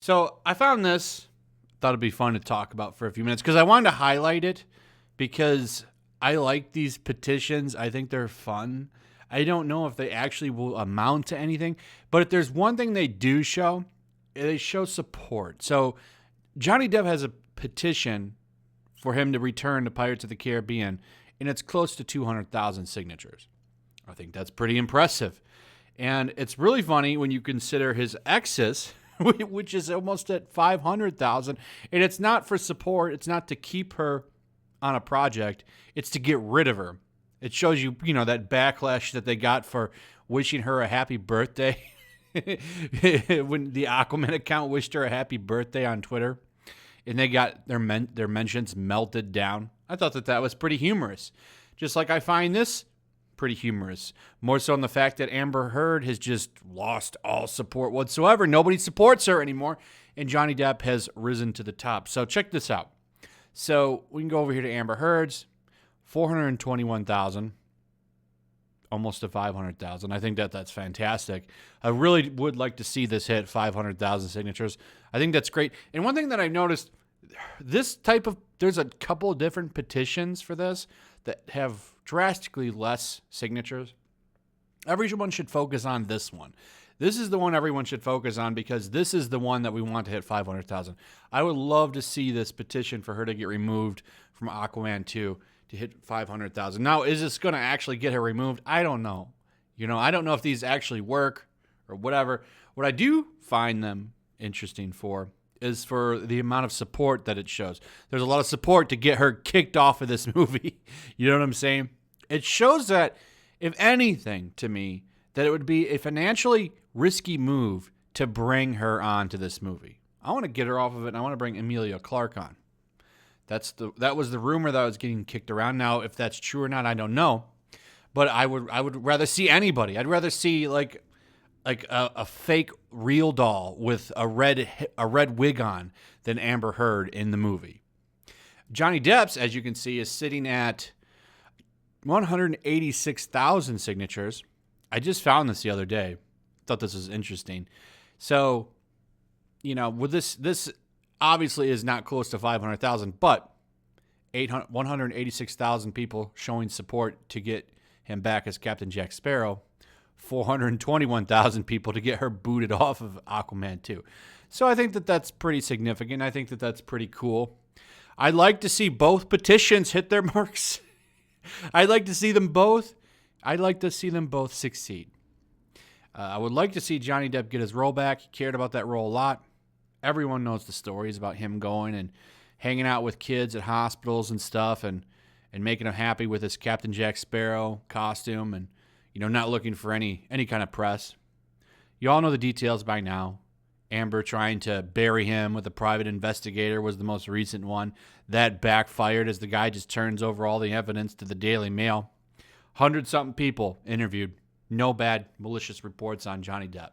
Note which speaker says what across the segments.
Speaker 1: So I found this, thought it'd be fun to talk about for a few minutes because I wanted to highlight it because I like these petitions. I think they're fun. I don't know if they actually will amount to anything, but if there's one thing they do show, they show support. So Johnny Depp has a petition for him to return to Pirates of the Caribbean, and it's close to 200,000 signatures. I think that's pretty impressive. And it's really funny when you consider his exes, which is almost at 500,000. And it's not for support. It's not to keep her on a project. It's to get rid of her. It shows you, that backlash that they got for wishing her a happy birthday. When the Aquaman account wished her a happy birthday on Twitter. And they got their mentions melted down. I thought that was pretty humorous. Just like I find this pretty humorous. More so in the fact that Amber Heard has just lost all support whatsoever. Nobody supports her anymore. And Johnny Depp has risen to the top. So check this out. So we can go over here to Amber Heard's. 421,000. Almost to 500,000. I think that's fantastic. I really would like to see this hit 500,000 signatures. I think that's great. And one thing that I've noticed, there's a couple of different petitions for this that have drastically less signatures. Everyone should focus on this one. This is the one everyone should focus on because this is the one that we want to hit 500,000. I would love to see this petition for her to get removed from Aquaman 2 to hit 500,000. Now, is this going to actually get her removed? I don't know. I don't know if these actually work or whatever. What I do find them interesting for is for the amount of support that it shows. There's a lot of support to get her kicked off of this movie. You know what I'm saying? It shows that, if anything, to me, that it would be a financially risky move to bring her on to this movie. I want to get her off of it, and I want to bring Emilia Clarke on. That was the rumor that was getting kicked around. Now, if that's true or not, I don't know. But I would rather see anybody. I'd rather see like a fake real doll with a red wig on than Amber Heard in the movie. Johnny Depp's, as you can see, is sitting at 186,000 signatures. I just found this the other day. Thought this was interesting. So, with this obviously is not close to 500,000, but 186,000 people showing support to get him back as Captain Jack Sparrow, 421,000 people to get her booted off of Aquaman 2. So I think that's pretty significant. I think that's pretty cool. I'd like to see both petitions hit their marks. I'd like to see them both. I'd like to see them both succeed. I would like to see Johnny Depp get his role back. He cared about that role a lot. Everyone knows the stories about him going and hanging out with kids at hospitals and stuff and making them happy with his Captain Jack Sparrow costume and, not looking for any kind of press. You all know the details by now. Amber trying to bury him with a private investigator was the most recent one. That backfired as the guy just turns over all the evidence to the Daily Mail. 100-something people interviewed. No bad malicious reports on Johnny Depp.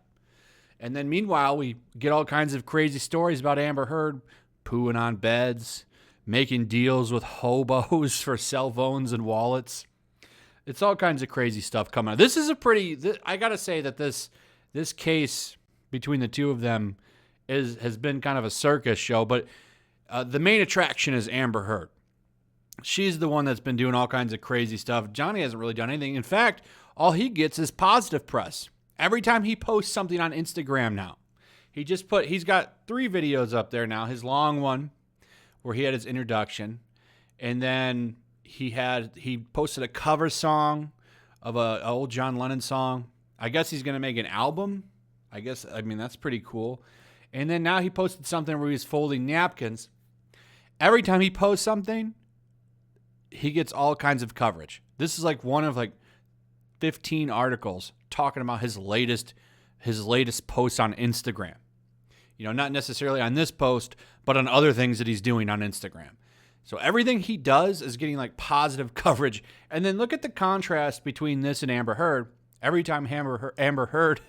Speaker 1: And then meanwhile, we get all kinds of crazy stories about Amber Heard pooing on beds, making deals with hobos for cell phones and wallets. It's all kinds of crazy stuff coming out. This is I got to say that this case between the two of them has been kind of a circus show, but the main attraction is Amber Heard. She's the one that's been doing all kinds of crazy stuff. Johnny hasn't really done anything. In fact, all he gets is positive press. Every time he posts something on Instagram now, he's got 3 videos up there now. His long one where he had his introduction, and then he posted a cover song of an old John Lennon song. I guess he's going to make an album. That's pretty cool. And then now he posted something where he's folding napkins. Every time he posts something, he gets all kinds of coverage. This is like one of 15 articles talking about his latest post on Instagram. Not necessarily on this post, but on other things that he's doing on Instagram. So everything he does is getting positive coverage. And then look at the contrast between this and Amber Heard. Every time Amber Heard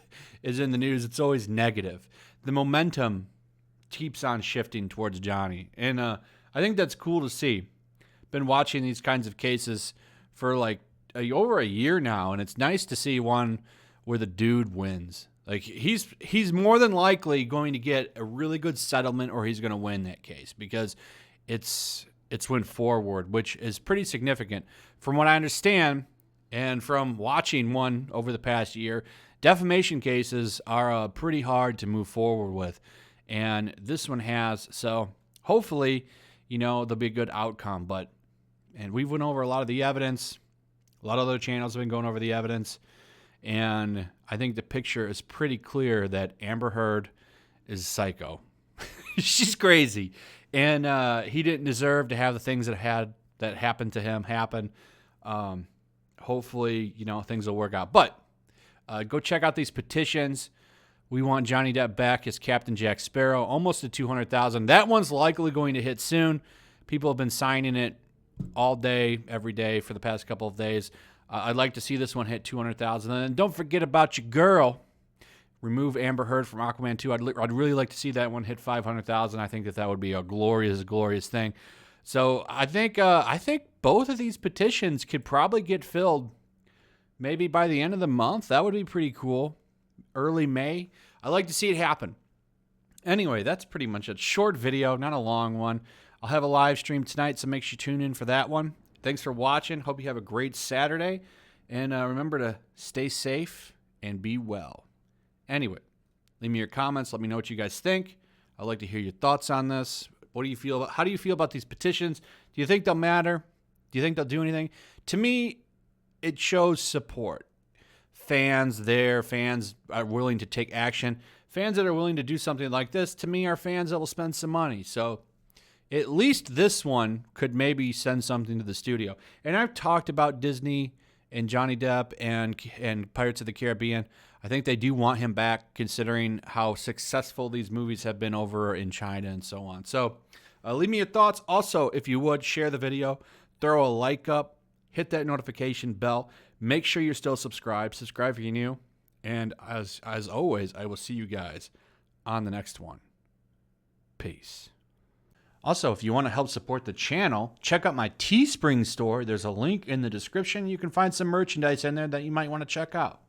Speaker 1: is in the news, it's always negative. The momentum keeps on shifting towards Johnny. And I think that's cool to see. Been watching these kinds of cases for over a year now, and it's nice to see one where the dude wins. Like he's more than likely going to get a really good settlement, or he's going to win that case because it's went forward, which is pretty significant. From what I understand, and from watching one over the past year, defamation cases are pretty hard to move forward with, and this one has. So hopefully, there'll be a good outcome. And we've went over a lot of the evidence. A lot of other channels have been going over the evidence. And I think the picture is pretty clear that Amber Heard is psycho. She's crazy. And he didn't deserve to have the things that happened to him happen. Hopefully, things will work out. But go check out these petitions. We want Johnny Depp back as Captain Jack Sparrow, almost to 200,000. That one's likely going to hit soon. People have been signing it all day, every day for the past couple of days. I'd like to see this one hit 200,000. And don't forget about your girl. Remove Amber Heard from Aquaman 2. I'd really like to see that one hit 500,000. I think that would be a glorious, glorious thing. So I think both of these petitions could probably get filled maybe by the end of the month. That would be pretty cool. Early May. I'd like to see it happen. Anyway, that's pretty much it. Short video, not a long one. I'll have a live stream tonight, so make sure you tune in for that one. Thanks for watching. Hope you have a great Saturday. And remember to stay safe and be well. Anyway, leave me your comments. Let me know what you guys think. I'd like to hear your thoughts on this. What do you feel about? How do you feel about these petitions? Do you think they'll matter? Do you think they'll do anything? To me, it shows support. Fans are willing to take action. Fans that are willing to do something like this, to me, are fans that will spend some money. So at least this one could maybe send something to the studio. And I've talked about Disney and Johnny Depp and Pirates of the Caribbean. I think they do want him back, considering how successful these movies have been over in China and so on. So leave me your thoughts. Also, if you would, share the video, throw a like up, hit that notification bell. Make sure you're still subscribed. Subscribe if you're new. And as always, I will see you guys on the next one. Peace. Also, if you want to help support the channel, check out my Teespring store. There's a link in the description. You can find some merchandise in there that you might want to check out.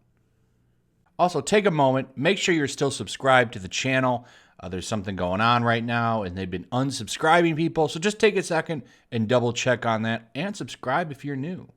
Speaker 1: Also, take a moment. Make sure you're still subscribed to the channel. There's something going on right now, and they've been unsubscribing people. So just take a second and double check on that, and subscribe if you're new.